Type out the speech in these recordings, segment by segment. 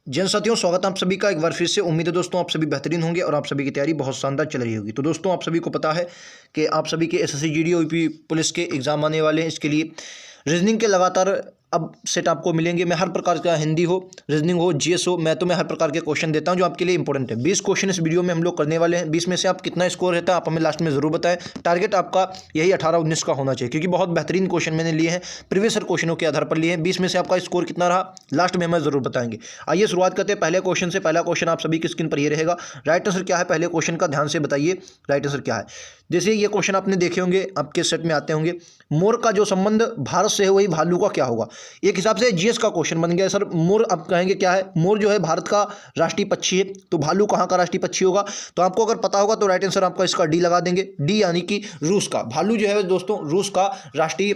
जन साथियों, स्वागत है आप सभी का एक बार फिर से। उम्मीद है दोस्तों आप सभी बेहतरीन होंगे और आप सभी की तैयारी बहुत शानदार चल रही होगी। तो दोस्तों आप सभी को पता है कि आप सभी के एसएससी जीडी और यूपी पुलिस के एग्जाम आने वाले हैं। इसके लिए रीजनिंग के लगातार अब सेट आपको मिलेंगे। मैं हर प्रकार का, हिंदी हो, रीजनिंग हो, जीएस हो, मैं हर प्रकार के क्वेश्चन देता हूं जो आपके लिए इंपॉर्टेंट है। 20 क्वेश्चन इस वीडियो में हम लोग करने वाले हैं। 20 में से आप कितना स्कोर रहता है आप हमें लास्ट में जरूर बताएं। टारगेट आपका यही 18-19 का होना चाहिए, क्योंकि बहुत बेहतरीन क्वेश्चन मैंने लिए हैं, प्रीवियस ईयर क्वेश्चनों के आधार पर लिए हैं। 20 में से आपका स्कोर कितना रहा लास्ट में हमें जरूर बताएंगे। आइए शुरुआत करते हैं पहले क्वेश्चन से। पहला क्वेश्चन आप सभी की स्क्रीन पर ये रहेगा। राइट आंसर क्या है पहले क्वेश्चन का, ध्यान से बताइए राइट आंसर क्या है। जैसे ये क्वेश्चन आपने देखे होंगे, आपके सेट में आते होंगे। मोर का जो संबंध भारत से है वही भालू का क्या होगा। एक हिसाब से जीएस का क्वेश्चन बन गया। सर मोर आप कहेंगे क्या है? मोर जो है भारत का राष्ट्रीय पक्षी है, तो भालू कहाँ का राष्ट्रीय पक्षी होगा? तो आपको अगर पता होगा तो राइट आंसर आपका इसका डी लगा देंगे। डी यानी कि रूस का। भालू जो है दोस्तों रूस का राष्ट्रीय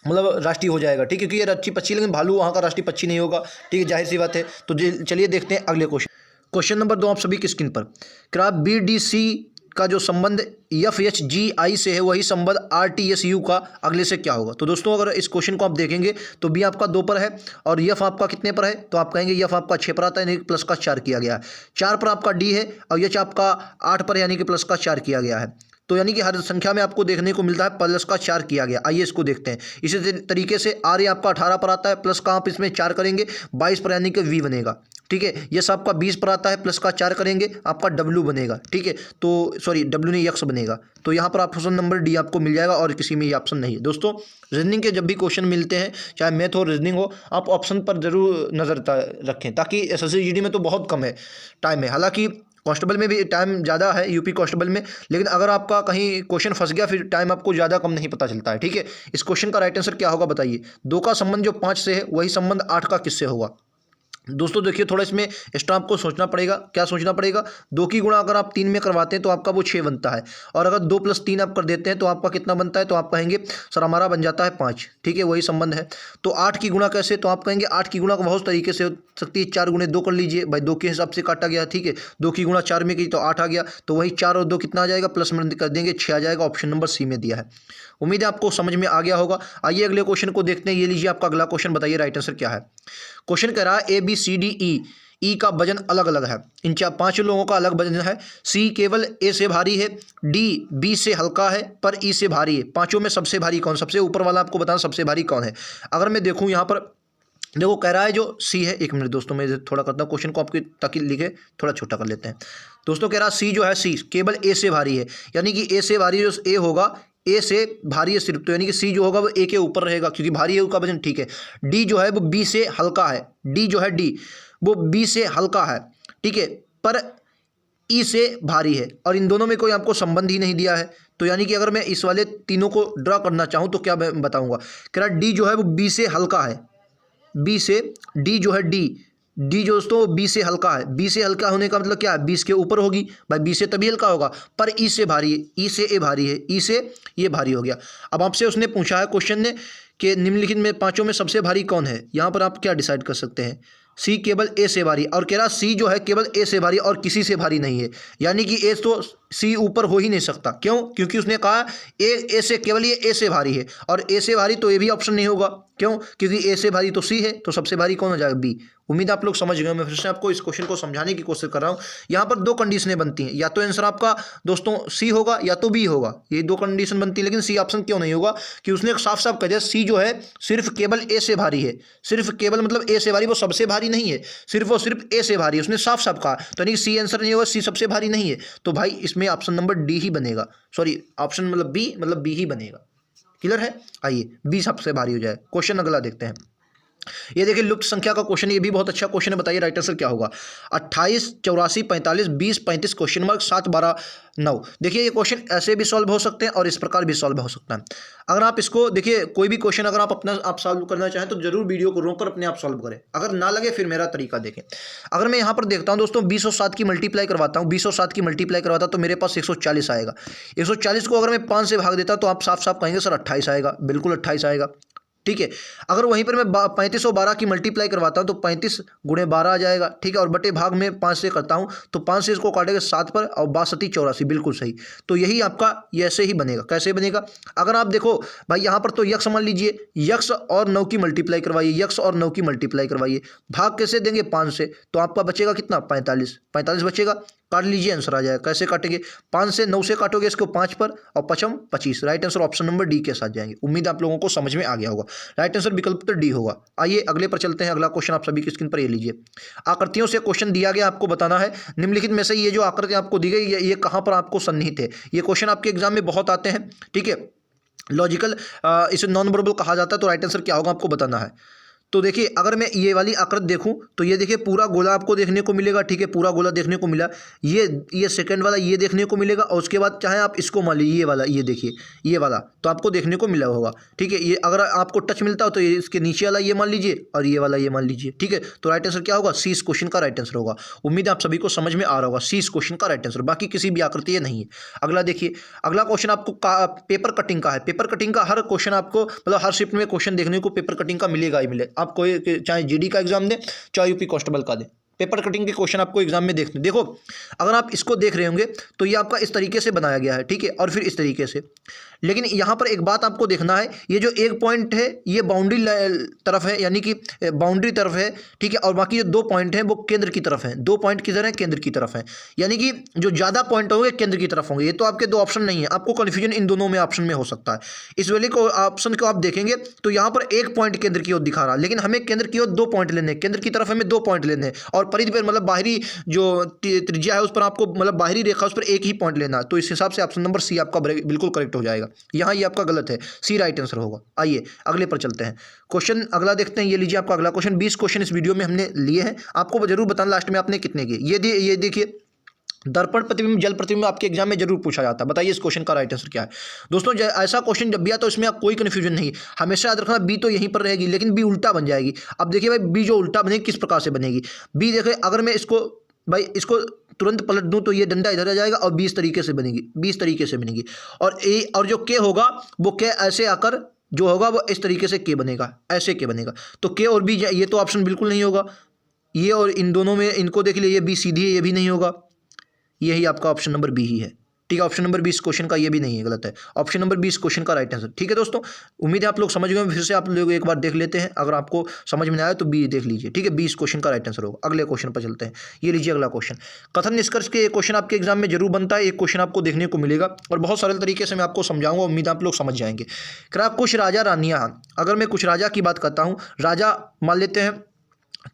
राष्ट्रीय हो जाएगा, ठीक है, क्योंकि ये राष्ट्रीय पक्षी, लेकिन भालू वहाँ का राष्ट्रीय पक्षी नहीं होगा, ठीक है, जाहिर सी बात है। तो चलिए देखते हैं अगले क्वेश्चन। क्वेश्चन नंबर 2 आप सभी की स्क्रीन पर। क्या BDC का जो संबंध FHGI से है वही संबंध RTSU का अगले से क्या होगा? तो दोस्तों अगर इस क्वेश्चन को आप देखेंगे तो बी आपका 2 पर है और एफ आपका कितने पर है? तो आप कहेंगे एफ आपका 6 पर आता है, यानी कि प्लस का 4 किया गया है। 4 पर आपका डी है और एच आपका 8 पर, यानी कि प्लस का 4 किया गया है। तो यानी कि हर संख्या में आपको देखने को मिलता है प्लस का 4 किया गया। आइए इसको देखते हैं। इसी तरीके से आर ये आपका 18 पर आता है, प्लस का आप इसमें 4 करेंगे 22 पर, यानी कि वी बनेगा, ठीक है। यस आपका 20 पर आता है, प्लस का 4 करेंगे आपका डब्ल्यू बनेगा, ठीक है। तो सॉरी डब्ल्यू नहीं, एक्स बनेगा। तो यहाँ पर ऑप्शन नंबर डी आपको मिल जाएगा और किसी में ये ऑप्शन नहीं है। दोस्तों रीजनिंग के जब भी क्वेश्चन मिलते हैं, चाहे मैथ हो रीजनिंग हो, आप ऑप्शन पर जरूर नजर रखें, ताकि एसएससी जीडी में तो बहुत कम है टाइम है। हालांकि कांस्टेबल में भी टाइम ज़्यादा है, यूपी कांस्टेबल में, लेकिन अगर आपका कहीं क्वेश्चन फंस गया फिर टाइम आपको ज़्यादा कम नहीं पता चलता है, ठीक है। इस क्वेश्चन का राइट आंसर क्या होगा बताइए। 2 का संबंध जो 5 से है वही संबंध 8 का किससे होगा? दोस्तों देखिए थोड़ा इसमें एक्स्ट्रा आपको सोचना पड़ेगा। क्या सोचना पड़ेगा? 2 की गुणा अगर आप 3 में करवाते हैं तो आपका वो 6 बनता है, और अगर 2 + 3 आप कर देते हैं तो आपका कितना बनता है? तो आप कहेंगे सर हमारा बन जाता है 5, ठीक है, वही संबंध है। तो 8 की गुणा कैसे? तो आप कहेंगे 8 की गुणा बहुत तरीके से हो सकती है। 4 × 2 कर लीजिए भाई, 2 के हिसाब से काटा गया, ठीक है। 2 की गुणा 4 में की तो 8 आ गया, तो वही 4 और 2 कितना आ जाएगा? प्लस में कर देंगे 6 आ जाएगा। ऑप्शन नंबर सी में दिया है। उम्मीद है आपको समझ में आ गया होगा। आइए अगले क्वेश्चन को देखते हैं। ये लीजिए आपका अगला क्वेश्चन, बताइए राइट आंसर क्या है। क्वेश्चन कह रहा है ABCDE, ई का वजन अलग अलग है। इन 5 लोगों का अलग वजन है। सी केवल ए से भारी है, डी बी से हल्का है, पर ई से भारी है। पांचों में सबसे भारी कौन? सबसे ऊपर वाला आपको बताना सबसे भारी कौन है। अगर मैं देखूं यहाँ पर, देखो कह रहा है जो सी है। एक मिनट दोस्तों मैं थोड़ा करता हूँ क्वेश्चन को आपके, ताकि लिखे थोड़ा छोटा कर लेते हैं। दोस्तों कह रहा है सी जो है, सी केवल ए से भारी है, यानी कि ए से भारी जो ए होगा, ए से भारी है सिर्फ, तो यानी कि सी जो होगा वो ए के ऊपर रहेगा क्योंकि भारी है उसका वजन, ठीक है। डी जो है वो बी से हल्का है, डी जो है डी वो बी से हल्का है, ठीक है, पर ई से भारी है, और इन दोनों में कोई आपको संबंध ही नहीं दिया है। तो यानी कि अगर मैं इस वाले तीनों को ड्रा करना चाहूँ तो क्या मैं बताऊंगा? कह रहा डी जो है वो बी से हल्का है, बी से डी जो है डी जो दोस्तों बी से हल्का है। बी से हल्का होने का मतलब क्या है? 20 के ऊपर होगी भाई, बी से तभी हल्का होगा, पर ई से भारी है, ई से ए भारी है, ई से ये भारी हो गया। अब आपसे उसने पूछा है क्वेश्चन ने कि निम्नलिखित में 5 में सबसे भारी कौन है। यहाँ पर आप क्या डिसाइड कर सकते हैं? सी केवल ए से भारी, और कह रहा सी जो है केवल ए से भारी और किसी से भारी नहीं है, यानी कि ए तो सी ऊपर हो ही नहीं सकता। क्यों? क्योंकि उसने कहा ए से केवल ये ए से भारी है, और ए से भारी तो ये भी ऑप्शन नहीं होगा। क्यों? क्योंकि ए से भारी तो सी है, तो सबसे भारी कौन हो जाएगा? बी। उम्मीद आप लोग समझ गए। मैं फिर से आपको इस क्वेश्चन को समझाने की कोशिश कर रहा हूँ। यहाँ पर 2 कंडीशनें बनती हैं, या तो आंसर आपका दोस्तों सी होगा या तो बी होगा, ये 2 कंडीशन बनती है। लेकिन सी ऑप्शन क्यों नहीं होगा? कि उसने साफ साफ कह दिया सी जो है सिर्फ केवल ए से भारी है, सिर्फ केवल मतलब ए से भारी, वो सबसे भारी नहीं है, सिर्फ वो सिर्फ ए से भारी है, उसने साफ साफ कहा। तो यानी सी आंसर नहीं होगा, सी सबसे भारी नहीं है। तो भाई इसमें ऑप्शन नंबर डी ही बनेगा, सॉरी ऑप्शन मतलब बी ही बनेगा। क्लियर है? आइए बी सबसे भारी हो जाए। क्वेश्चन अगला देखते हैं। ये देखिए लुप्त संख्या का क्वेश्चन, ये भी बहुत अच्छा क्वेश्चन है। बताइए राइट आंसर क्या होगा। 28, 84, 45, 20, 35 क्वेश्चन मार्क 7, 12, 9। देखिए ये क्वेश्चन ऐसे भी सॉल्व हो सकते हैं और इस प्रकार भी सॉल्व हो सकता है। अगर आप इसको देखिए, कोई भी क्वेश्चन अगर आप सॉल्व करना चाहें तो जरूर वीडियो को रोक कर अपने आप सॉल्व करें। अगर ना लगे फिर मेरा तरीका देखें। अगर मैं यहाँ पर देखता हूँ दोस्तों 20 और 7 की मल्टीप्लाई करवाता हूँ, 20 और 7 की मल्टीप्लाई करवाता तो मेरे पास 140 आएगा। 140 को अगर मैं 5 से भाग देता तो आप साफ साफ कहेंगे सर 28 आएगा। बिल्कुल 28 आएगा। ठीक है। अगर वहीं पर मैं 35 और 12 की मल्टीप्लाई करवाता हूँ तो 35 गुणे 12 आ जाएगा, ठीक है। और बटे भाग में 5 से करता हूँ तो 5 से इसको काटेगा 7 पर, और 62 84, बिल्कुल सही। तो यही आपका ये ऐसे ही बनेगा। कैसे बनेगा? अगर आप देखो भाई यहाँ पर तो यक्स मान लीजिए, यक्स और 9 की मल्टीप्लाई करवाइए, यक्स और 9 की मल्टीप्लाई करवाइए, भाग कैसे देंगे? 5 से, तो आपका बचेगा कितना? 45, 45 बचेगा। काट लीजिए, आंसर आ जाएगा। कैसे काटेंगे? 5 से 9 से काटोगे इसको 5 पर, और 5 25। Right answer option number D के साथ जाएंगे। उम्मीद आप लोगों को समझ में आ गया होगा। राइट आंसर विकल्प तो डी होगा। आइए अगले पर चलते हैं। अगला क्वेश्चन आप सभी की स्क्रीन पर ये लीजिए। आकृतियों से क्वेश्चन दिया गया, आपको बताना है निम्नलिखित में से ये जो आकृति आपको दी गई ये कहाँ पर आपको सन्निहित है। ये क्वेश्चन आपके एग्जाम में बहुत आते हैं, ठीक है। लॉजिकल, इसे नॉन वर्बल कहा जाता है। तो राइट आंसर क्या होगा आपको बताना है। तो देखिए, अगर मैं ये वाली आकृति देखूं तो ये देखिए पूरा गोला आपको देखने को मिलेगा, ठीक है। पूरा गोला देखने को मिला। ये सेकंड वाला ये देखने को मिलेगा, और उसके बाद चाहे आप इसको मान लीजिए, ये वाला, ये देखिए ये वाला तो आपको देखने को मिला होगा, ठीक है। ये अगर आपको टच मिलता हो तो ये इसके नीचे वाला ये मान लीजिए, और ये वाला ये मान लीजिए, ठीक है। तो राइट आंसर क्या होगा? सी इस क्वेश्चन का राइट आंसर होगा। उम्मीद आप सभी को समझ में आ रहा होगा। सी इस क्वेश्चन का राइट आंसर, बाकी किसी भी आकृति ये नहीं है। अगला देखिए, अगला क्वेश्चन आपको पेपर कटिंग का है। पेपर कटिंग का हर क्वेश्चन आपको, मतलब हर शिफ्ट में क्वेश्चन देखने को पेपर कटिंग का मिलेगा ही मिलेगा। आपको चाहे जीडी का एग्जाम दें, चाहे यूपी कांस्टेबल का दें, पेपर कटिंग के क्वेश्चन आपको एग्जाम में देखने। देखो, अगर आप इसको देख रहे होंगे तो ये आपका इस तरीके से बनाया गया है, ठीक है, और फिर इस तरीके से। लेकिन यहाँ पर एक बात आपको देखना है, ये जो एक पॉइंट है ये बाउंड्री तरफ है, यानी कि बाउंड्री तरफ है, ठीक है। और बाकी जो 2 पॉइंट हैं वो केंद्र की तरफ हैं। 2 पॉइंट किधर है? केंद्र की तरफ है। यानी कि जो ज़्यादा पॉइंट होंगे केंद्र की तरफ होंगे। ये तो आपके 2 ऑप्शन नहीं है, आपको कन्फ्यूजन इन दोनों में ऑप्शन में हो सकता है। इस वाले को ऑप्शन को आप देखेंगे तो यहाँ पर 1 पॉइंट केंद्र की ओर दिखा रहा है, लेकिन हमें केंद्र की ओर 2 पॉइंट लेने हैं। केंद्र की तरफ हमें 2 पॉइंट लेने हैं, और परिधि पर, मतलब बाहरी जो त्रिज्या है उस पर आपको, मतलब बाहरी रेखा उस पर एक ही पॉइंट लेना है। तो इस हिसाब से ऑप्शन नंबर सी आपका बिल्कुल करेक्ट हो जाएगा। यहाँ ये आपका गलत है, सी राइट आंसर होगा। आइए अगले पर चलते हैं। क्वेश्चन अगला देखते हैं। ये लीजिए आपका अगला क्वेश्चन। 20 क्वेश्चन इस वीडियो में हमने लिए हैं। आपको जरूर बताना लास्ट में आपने कितने किए। ये देखिए, दर्पण प्रतिबिंब जल प्रतिबिंब आपके एग्जाम में जरूर पूछा जाता है। बताइए इस क्वेश्चन का राइट आंसर क्या है। दोस्तों, ऐसा क्वेश्चन जब भी आता है तो इसमें आप कोई कंफ्यूजन नहीं, हमेशा याद रखना बी तो यहीं पर रहेगी, लेकिन बी उल्टा बन जाएगी। अब देखिए भाई, बी जो उल्टा बनेगी किस प्रकार से बनेगी। बी देखिए, अगर मैं इसको तुरंत पलट दूं तो ये डंडा इधर आ जाएगा, और 20 तरीके से बनेगी, 20 तरीके से बनेगी। और जो के होगा वो के ऐसे आकर जो होगा वो इस तरीके से के बनेगा, ऐसे के बनेगा। तो के और बी, ये तो ऑप्शन बिल्कुल नहीं होगा। ये और इन दोनों में इनको देख लीजिए, ये बी सीधी है, ये भी नहीं होगा। यही आपका ऑप्शन नंबर बी ही है, ठीक है। ऑप्शन नंबर 20 क्वेश्चन का ये भी नहीं है, गलत है। ऑप्शन नंबर 20 क्वेश्चन का राइट आंसर, ठीक है दोस्तों। उम्मीद है आप लोग समझ गए। फिर से आप लोग एक बार देख लेते हैं, अगर आपको समझ में आया तो बी देख लीजिए, ठीक है। 20 क्वेश्चन का राइट आंसर होगा। अगले क्वेश्चन पर चलते हैं। ये लीजिए अगला क्वेश्चन। कथन निष्कर्ष के एक क्वेश्चन आपके एग्जाम में जरूर बनता है। एक क्वेश्चन आपको देखने को मिलेगा, और बहुत सरल तरीके से मैं आपको समझाऊंगा। उम्मीद आप लोग समझ जाएंगे। कुछ राजा रानियां, अगर मैं कुछ राजा की बात करता हूँ, राजा मान लेते हैं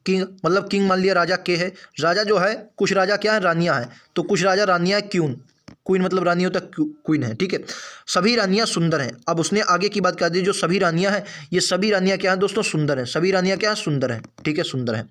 किंग, मतलब किंग मान लिया, राजा के है। राजा जो है, कुछ राजा क्या है? रानियां हैं। तो कुछ राजा रानियां क्यून, क्वीन मतलब रानी होता है, क्वीन है, ठीक है। सभी रानियां सुंदर हैं। अब उसने आगे की बात कर दी, जो सभी रानियां हैं, ये सभी रानियां क्या हैं दोस्तों? सुंदर हैं। सभी रानियां क्या हैं? सुंदर हैं, ठीक है, सुंदर हैं।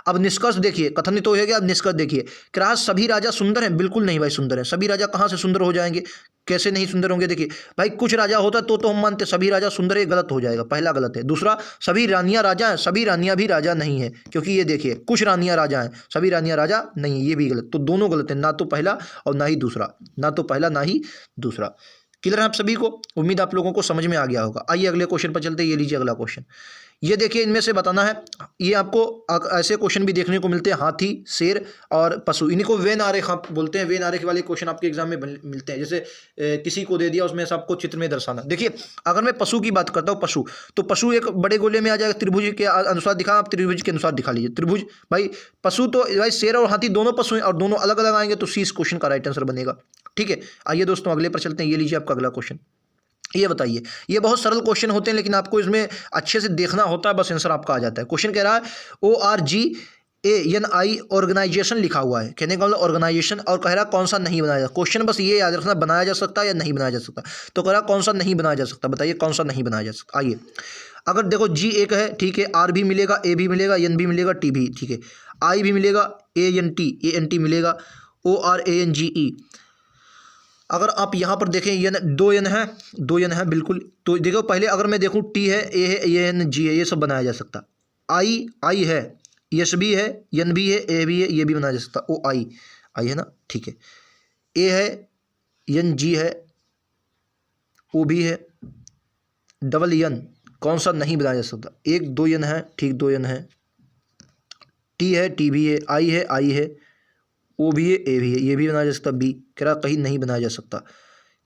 अब निष्कर्ष देखिए, कथन तो हो गया। अब निष्कर्ष देखिए, क्या सभी राजा सुंदर हैं? बिल्कुल नहीं भाई, सुंदर हैं। सभी राजा कहाँ से सुंदर हो जाएंगे? कैसे नहीं सुंदर होंगे? देखिए भाई, कुछ राजा होता तो हम मानते सभी राजा सुंदर है, गलत हो जाएगा, पहला गलत है। दूसरा, सभी रानियां राजा हैं, सभी रानियां भी राजा नहीं है, क्योंकि ये देखिए कुछ रानियां राजा हैं, सभी रानियां राजा नहीं है, ये भी गलत। तो दोनों गलत है, ना तो पहला और ना ही दूसरा, ना तो पहला ना ही दूसरा। क्लियर है आप सभी को? उम्मीद आप लोगों को समझ में आ गया होगा। आइए अगले क्वेश्चन पर चलते हैं। ये लीजिए अगला क्वेश्चन। ये देखिए, इनमें से बताना है। ये आपको ऐसे क्वेश्चन भी देखने को मिलते हैं, हाथी, शेर और पशु। इन्हीं को वेन आरेख आप बोलते हैं। वेन आरेख वाले क्वेश्चन आपके एग्जाम में मिलते हैं। जैसे किसी को दे दिया, उसमें से आपको चित्र में दर्शाना। देखिए, अगर मैं पशु की बात करता हूँ, पशु, तो पशु एक बड़े गोले में आ जाएगा। त्रिभुज के अनुसार दिखा, आप त्रिभुज के अनुसार दिखा लीजिए। त्रिभुज भाई, पशु तो भाई शेर और हाथी दोनों पशु हैं, और दोनों अलग अलग आएंगे, तो सी इस क्वेश्चन का राइट आंसर बनेगा, ठीक है। आइए दोस्तों अगले पर चलते हैं। ये लीजिए आपका अगला क्वेश्चन। ये बताइए, ये बहुत सरल क्वेश्चन होते हैं, लेकिन आपको इसमें अच्छे से देखना होता है, बस आंसर आपका आ जाता है। क्वेश्चन कह रहा है ORGANI ऑर्गेनाइजेशन लिखा हुआ है, कहने का मतलब ऑर्गेनाइजेशन, और कह रहा कौन सा नहीं बनाया जा। क्वेश्चन बस ये याद रखना, बनाया जा सकता है या नहीं बनाया जा सकता। तो कह रहा कौन सा नहीं बनाया जा सकता, बताइए कौन सा नहीं बनाया जा सकता। आइए, अगर देखो G एक है, ठीक है, R भी मिलेगा, A भी मिलेगा, N भी मिलेगा, T भी, ठीक है, I भी मिलेगा, ANT मिलेगा, ORANGE। अगर आप यहाँ पर देखें, ये 2 N है, 2 N है बिल्कुल। तो देखो पहले अगर मैं देखूँ, T है, A है, ANG है, ये सब बनाया जा सकता। I है, S भी है, N भी है, A भी है, ये भी बनाया जा सकता। I है ना, ठीक है। A है, NG है, O भी है, डबल N, कौन सा नहीं बनाया जा सकता? एक दो यन है, ठीक, दो यन है, टी है, टी भी है, आई है, आई है, ओ भी है, ए भी है, ये भी बनाया जा सकता। बी कह रहा कहीं नहीं बनाया जा सकता।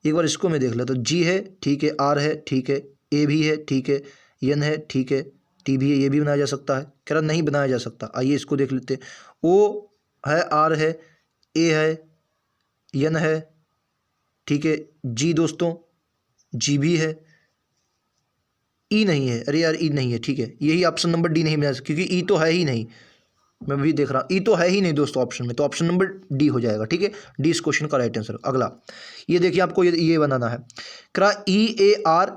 एक बार इसको मैं देख लेता हूँ। जी है, ठीक है, आर है, ठीक है, ए भी है, ठीक है, यन है, ठीक है, टी भी है, ये भी बनाया जा सकता है। कह रहा नहीं बनाया जा सकता। आइए इसको देख लेते हैं। ओ है, आर है, ए है, यन है, ठीक है, जी दोस्तों, जी भी है, ई नहीं है, अरे यार ई नहीं है, ठीक है, यही ऑप्शन नंबर डी नहीं बनाया जा सकता क्योंकि ई तो है ही नहीं। मैं भी देख रहा हूँ, ई तो है ही नहीं दोस्तों ऑप्शन में, तो ऑप्शन नंबर डी हो जाएगा। ठीक है, डी इस क्वेश्चन का राइट आंसर। अगला ये देखिए, आपको ये बनाना है। करा E A R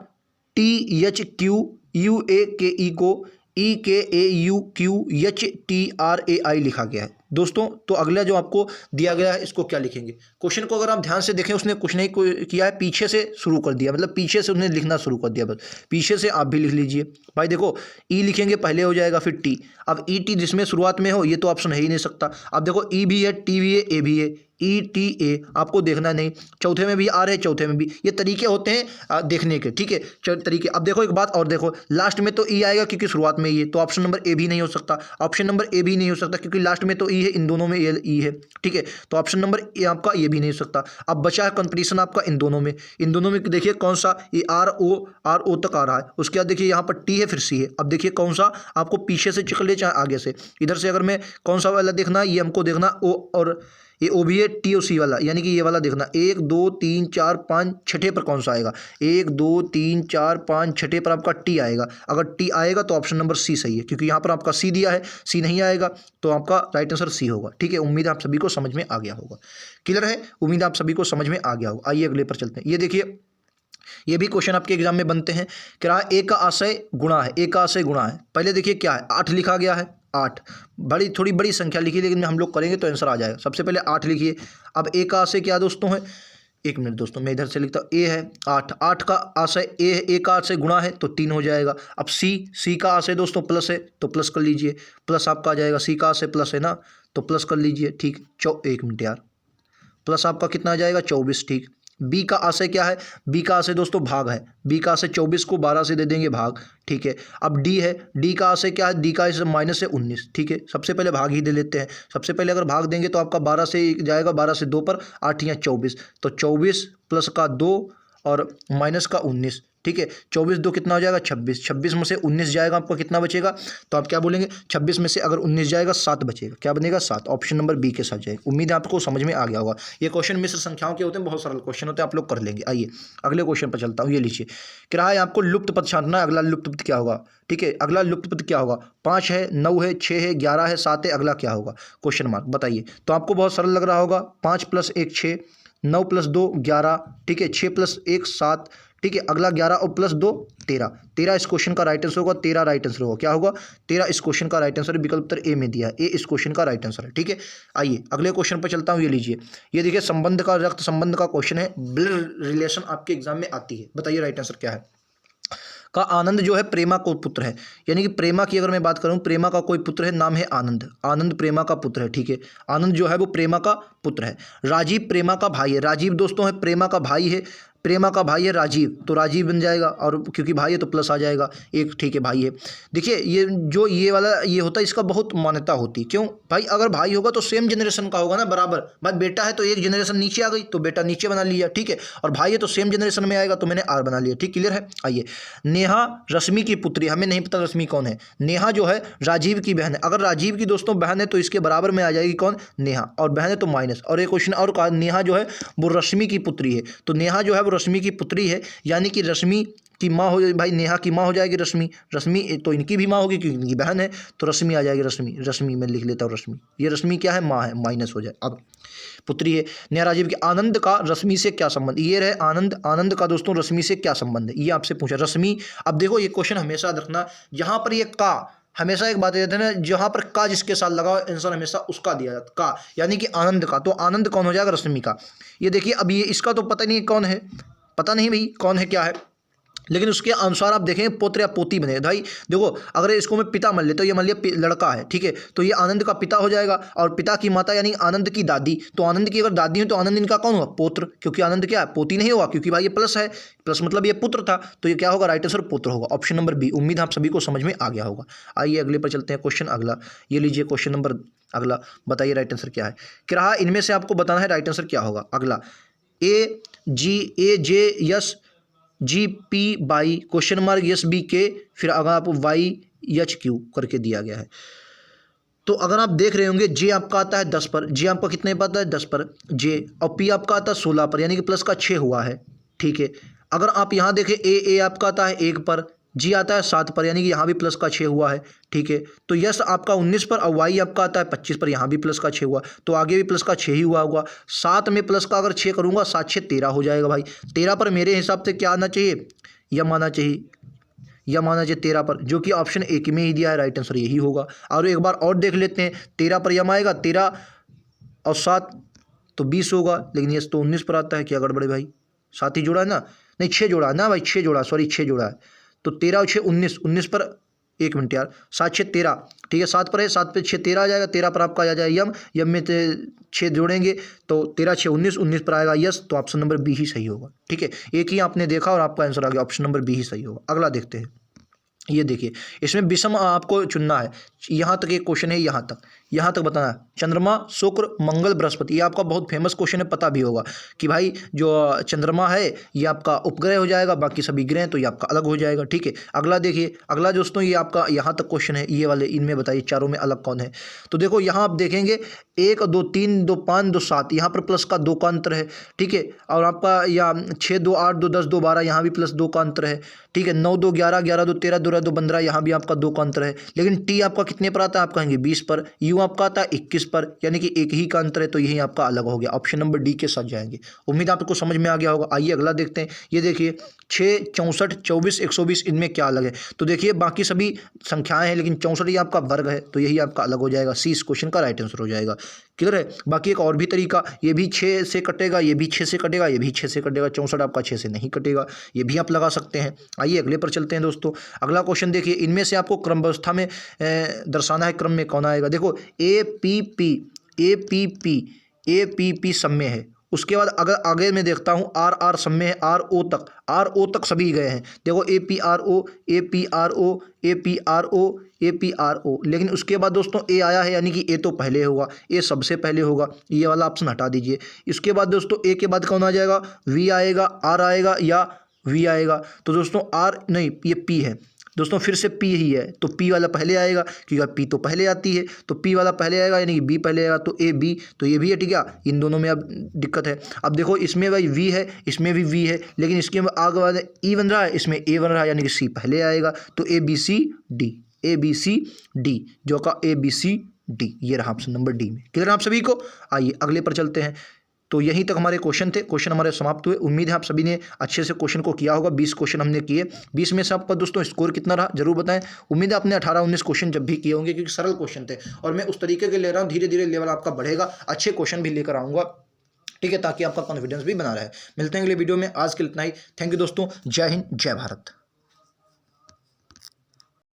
T H Q U A K E को E K A U Q H T R A I लिखा गया है दोस्तों। तो अगला जो आपको दिया गया है, इसको क्या लिखेंगे? क्वेश्चन को अगर आप ध्यान से देखें, उसने कुछ नहीं किया है, पीछे से शुरू कर दिया, मतलब पीछे से उसने लिखना शुरू कर दिया। बस पीछे से आप भी लिख लीजिए भाई। देखो ई लिखेंगे पहले हो जाएगा, फिर टी। अब ई टी जिसमें शुरुआत में हो, ये तो ऑप्शन है ही नहीं सकता। अब देखो ई भी है, टी भी है, ए भी है, ई टी ए आपको देखना नहीं। चौथे में भी आ रहे, चौथे में भी, ये तरीके होते हैं देखने के। ठीक है, तरीके। अब देखो एक बात और देखो, लास्ट में तो ई आएगा क्योंकि शुरुआत में ई है, तो ऑप्शन नंबर ए भी नहीं हो सकता। ऑप्शन नंबर ए भी नहीं हो सकता क्योंकि लास्ट में तो ई है, इन दोनों में ई है। ठीक है, तो ऑप्शन नंबर ए आपका ये भी नहीं हो सकता। अब बचा है कंपटीशन आपका इन दोनों में। इन दोनों में देखिए कौन सा, ये आर ओ तक आ रहा है। उसके बाद देखिए यहाँ पर टी है, फिर सी है। अब देखिए कौन सा आपको पीछे से चिकन ले, चाहे आगे से। इधर से अगर मैं कौन सा वाला देखना, ये हमको देखना ओ, और ये ओ भी है, टी ओ सी वाला, यानी कि ये वाला देखना। 1 2 3 4 5 छठे पर कौन सा आएगा? 1 2 3 4 5 छठे पर आपका टी आएगा। अगर टी आएगा तो ऑप्शन नंबर सी सही है, क्योंकि यहाँ पर आपका सी दिया है। सी नहीं आएगा तो आपका राइट आंसर सी होगा। ठीक है, उम्मीद है आप सभी को समझ में आ गया होगा। क्लियर है? उम्मीद आप सभी को समझ में आ गया होगा। आइए अगले पर चलते हैं। ये देखिए, ये भी क्वेश्चन आपके एग्जाम में बनते हैं। कह रहा है ए का आशय गुणा है, ए का आशय गुणा है। पहले देखिए क्या है, 8 लिखा गया है। 8 थोड़ी बड़ी संख्या लिखी, लेकिन हम लोग करेंगे तो आंसर आ जाएगा। सबसे पहले 8 लिखिए। अब ए का आशय क्या दोस्तों है? एक मिनट दोस्तों, मैं इधर से लिखता हूँ। ए है 8, 8 का आशय ए है, ए का आशय गुणा है तो 3 हो जाएगा। अब सी का आशय दोस्तों प्लस है तो प्लस कर लीजिए, प्लस आपका आ जाएगा। सी का आशय प्लस है ना, तो प्लस कर लीजिए। ठीक, एक मिनट यार, प्लस आपका कितना आ जाएगा? 24। ठीक, बी का आशय क्या है? बी का आशय दोस्तों भाग है। बी का आशय 24 को 12 से दे देंगे भाग। ठीक है, अब डी है, डी का आशय क्या है? डी का आशय माइनस है 19। ठीक है, सबसे पहले भाग ही दे लेते हैं। सबसे पहले अगर भाग देंगे तो आपका 12 से जाएगा, 12 से 2 पर 8 या 24, तो 24 प्लस का 2 और माइनस का 19। ठीक है, 24 2 कितना हो जाएगा? 26। 26 में से 19 जाएगा, आपका कितना बचेगा? तो आप क्या बोलेंगे? 26 में से अगर 19 जाएगा, 7 बचेगा। क्या बनेगा? 7। ऑप्शन नंबर बी के साथ जाएगा। उम्मीद है आपको समझ में आ गया होगा। ये क्वेश्चन मिश्र संख्याओं के होते हैं, बहुत सरल क्वेश्चन होते हैं, आप लोग कर लेंगे। आइए अगले क्वेश्चन पर चलता हूँ। ये लीजिए, कह रहा है आपको लुप्त पद छांटना है। अगला लुप्त पद क्या होगा? ठीक है, अगला लुप्त पद क्या होगा? 5 है, 9 है, 6 है, 11 है, 7 है, अगला क्या होगा? Question mark. बताइए। तो आपको बहुत सरल लग रहा होगा। 5 + 1 6, 9 + 2 11। ठीक है, 6 + 1 7। ठीक है, अगला 11 और प्लस 2 13। 13 इस क्वेश्चन का राइट आंसर होगा। 13 राइट आंसर होगा। क्या होगा? 13 इस क्वेश्चन का राइट आंसर। विकल्प उत्तर ए में दिया है, ए इस क्वेश्चन का राइट आंसर है। ठीक है, आइए अगले क्वेश्चन पर चलता हूँ। ये लीजिए, ये देखिए संबंध का, रक्त संबंध का क्वेश्चन है। ब्लड रिलेशन आपके एग्जाम में आती है। बताइए राइट आंसर क्या है? का आनंद जो है प्रेमा को पुत्र है, यानी कि प्रेमा की अगर मैं बात करूं, प्रेमा का कोई पुत्र है, नाम है आनंद। आनंद प्रेमा का पुत्र है। ठीक है, आनंद जो है वो प्रेमा का पुत्र है। राजीव प्रेमा का भाई है। राजीव दोस्तों है प्रेमा का भाई है। प्रेमा का भाई है राजीव, तो राजीव बन जाएगा, और क्योंकि भाई है तो प्लस आ जाएगा एक। ठीक है, भाई है। देखिए ये जो ये वाला ये होता है, इसका बहुत मान्यता होती है। क्यों भाई? अगर भाई होगा तो सेम जनरेशन का होगा ना, बराबर। भाई बेटा है तो एक जनरेशन नीचे आ गई, तो बेटा नीचे बना लिया। ठीक है, और भाई है तो सेम जनरेशन में आएगा, तो मैंने आर बना लिया। ठीक, क्लियर है? आइए, नेहा रश्मि की पुत्री। हमें नहीं पता रश्मि कौन है। नेहा जो है राजीव की बहन है। अगर राजीव की दोस्तों बहन है तो इसके बराबर में आ जाएगी कौन? नेहा, और बहन है तो माइनस। और एक क्वेश्चन और कहा, नेहा जो है वो रश्मि की पुत्री है, तो नेहा जो है वो रश्मि की पुत्री है, यानी कि रश्मि की माँ हो, भाई नेहा की माँ हो जाएगी रश्मि। रश्मि तो इनकी भी माँ होगी क्योंकि इनकी बहन है, तो रश्मि आ जाएगी। रश्मि मैं लिख लेता हूँ रश्मि। ये रश्मि क्या है? माँ है, माइनस हो जाए। अब पुत्री है नेहा राजीव की। आनंद का रश्मि से क्या संबंध? ये रहे आनंद। आनंद का दोस्तों रश्मि से क्या संबंध है, ये आपसे पूछा। रश्मि, अब देखो ये क्वेश्चन हमेशा रखना, जहाँ पर ये का, हमेशा एक बात कहते हैं ना, जहाँ पर का जिसके साथ लगा आंसर हमेशा उसका दिया जाता का, यानी कि आनंद का। तो आनंद कौन हो जाएगा? रश्मि का। ये देखिए, अब ये इसका तो पता नहीं कौन है, पता नहीं भाई कौन है क्या है। लेकिन उसके अनुसार आप देखें पुत्र या पोती बने भाई। देखो अगर इसको मैं पिता मान लेता हूँ, ये मान लिया लड़का है, ठीक है, तो ये आनंद का पिता हो जाएगा, और पिता की माता यानी आनंद की दादी, तो आनंद की अगर दादी है तो आनंद इनका कौन होगा, पुत्र, क्योंकि आनंद क्या है, पोती नहीं होगा, क्योंकि भाई ये प्लस है, प्लस मतलब ये पुत्र था, तो ये क्या होगा, राइट आंसर पुत्र होगा, ऑप्शन नंबर बी। उम्मीद है आप सभी को समझ में आ गया होगा। आइए अगले पर चलते हैं, क्वेश्चन अगला, ये लीजिए क्वेश्चन नंबर अगला, बताइए राइट आंसर क्या है। क्या रहा, इनमें से आपको बताना है राइट आंसर क्या होगा। अगला AJ GP by question mark SBK, फिर अगर आप YHQ करके दिया गया है। तो अगर आप देख रहे होंगे जे आपका आता है 10 पर, जे आपका कितने पर आता है 10 पर जे, और पी आपका आता है 16 पर, यानी कि प्लस का 6 हुआ है, ठीक है। अगर आप यहाँ देखें ए आपका आता है 1 पर, जी आता है 7 पर, यानी कि यहाँ भी प्लस का 6 हुआ है, ठीक है। तो यस आपका 19 पर, और वाई आपका आता है 25 पर, यहाँ भी प्लस का 6 हुआ, तो आगे भी प्लस का 6 ही हुआ होगा। 7 में प्लस का अगर 6 करूँगा, 7 6 13 हो जाएगा भाई। 13 पर मेरे हिसाब से क्या आना चाहिए, यम आना चाहिए, या माना जाए 13 पर, जो कि ऑप्शन ए में ही दिया है, राइट आंसर यही होगा। और एक बार और देख लेते हैं, 13 पर यम आएगा, 13 और 7 तो 20 होगा, लेकिन यस तो 19 पर आता है, क्या गड़बड़े भाई, 7 ही जोड़ा है ना, नहीं 6 जोड़ा है ना भाई, 6 जोड़ा, सॉरी 6 जोड़ा है, तो 13 और 6 19, 19 पर 1 मिनट यार, 7 6 13, ठीक है, 7 पर है, 7 पे 6 13 आ जाएगा, 13 पर आपका आ जाएगा यम में 6 जोड़ेंगे तो 13 6 19, 19 पर आएगा यस, तो ऑप्शन नंबर बी ही सही होगा, ठीक है। एक ही आपने देखा और आपका आंसर आ गया, ऑप्शन नंबर बी ही सही होगा। अगला देखते हैं, ये देखिए इसमें विषम आपको चुनना है, यहाँ तक एक क्वेश्चन है, यहाँ तक बताना है, चंद्रमा शुक्र मंगल बृहस्पति, ये आपका बहुत फेमस क्वेश्चन है, पता भी होगा कि भाई जो चंद्रमा है ये आपका उपग्रह हो जाएगा, बाकी सभी ग्रह तो ये आपका अलग हो जाएगा, ठीक है। अगला देखिए, अगला दोस्तों ये आपका यहाँ तक क्वेश्चन है, ये वाले, इनमें बताइए चारों में अलग कौन है। तो देखो यहाँ आप देखेंगे 1 2 3 2 5 2 7, यहाँ पर प्लस का 2 का अंतर है, ठीक है। और आपका या 6 2 8 2 10 2 12, यहाँ भी प्लस 2 का अंतर है, ठीक है। 9 2 11 11 2 13 2 2 15, यहाँ भी आपका 2 का अंतर है। लेकिन टी आपका कितने पर आता है, आप कहेंगे 20 पर, यू आपका आता है 21 पर, यानी कि एक ही का अंतर है, तो यही आपका अलग हो गया, ऑप्शन नंबर डी के साथ जाएंगे। उम्मीद आपको समझ में आ गया होगा। आइए अगला देखते हैं, ये देखिए 6 64 24 120, इनमें क्या अलग है। तो देखिए बाकी सभी संख्याएं हैं, लेकिन 64 ये आपका वर्ग है, तो यही आपका अलग हो जाएगा, सी इस क्वेश्चन का राइट आंसर हो जाएगा। क्लियर है। बाकी एक और भी तरीका, ये भी 6 से कटेगा, ये भी 6 से कटेगा, ये भी 6 से कटेगा, 64 आपका 6 से नहीं कटेगा, ये भी आप लगा सकते हैं। आइए अगले पर चलते हैं दोस्तों। अगला क्वेश्चन देखिए, इनमें से आपको क्रम व्यवस्था में दर्शाना है, क्रम में कौन आएगा। देखो APP सम्य है, उसके बाद अगर आगे मैं देखता हूँ RR सम्य है, RO तक सभी गए हैं। देखो APRO, लेकिन उसके बाद दोस्तों ए आया है, यानी कि ए तो पहले होगा, ए सबसे पहले होगा, ये वाला ऑप्शन हटा दीजिए। इसके बाद दोस्तों ए के बाद कौन आ जाएगा, वी आएगा, आर आएगा या वी आएगा। तो दोस्तों आर नहीं, ये पी है दोस्तों, फिर से पी ही है, तो पी वाला पहले आएगा, क्योंकि पी तो पहले आती है, तो पी वाला पहले आएगा, यानी कि बी पहले आएगा, तो ए बी, तो ये भी है, ठीक है। इन दोनों में अब दिक्कत है। अब देखो इसमें भाई वी है, इसमें भी वी है, लेकिन इसके आगे बाद ई बन रहा है, इसमें ए बन रहा है, यानी कि सी पहले आएगा, तो ABCD, जो का ABCD, ये रहा ऑप्शन नंबर डी में। क्लियर है आप सभी को। आइए अगले पर चलते हैं। तो यहीं तक हमारे क्वेश्चन थे, क्वेश्चन हमारे समाप्त हुए। उम्मीद है आप सभी ने अच्छे से क्वेश्चन को किया होगा। 20 क्वेश्चन हमने किए, 20 में से आपका दोस्तों स्कोर कितना रहा जरूर बताएं। उम्मीद है आपने 18-19 क्वेश्चन जब भी किए होंगे, क्योंकि सरल क्वेश्चन थे और मैं उस तरीके के ले रहा हूँ, धीरे धीरे लेवल आपका बढ़ेगा, अच्छे क्वेश्चन भी लेकर आऊँगा, ठीक है, ताकि आपका कॉन्फिडेंस भी बना रहे। मिलते हैं अगले वीडियो में, आज के लिए इतना ही। थैंक यू दोस्तों, जय हिंद जय भारत।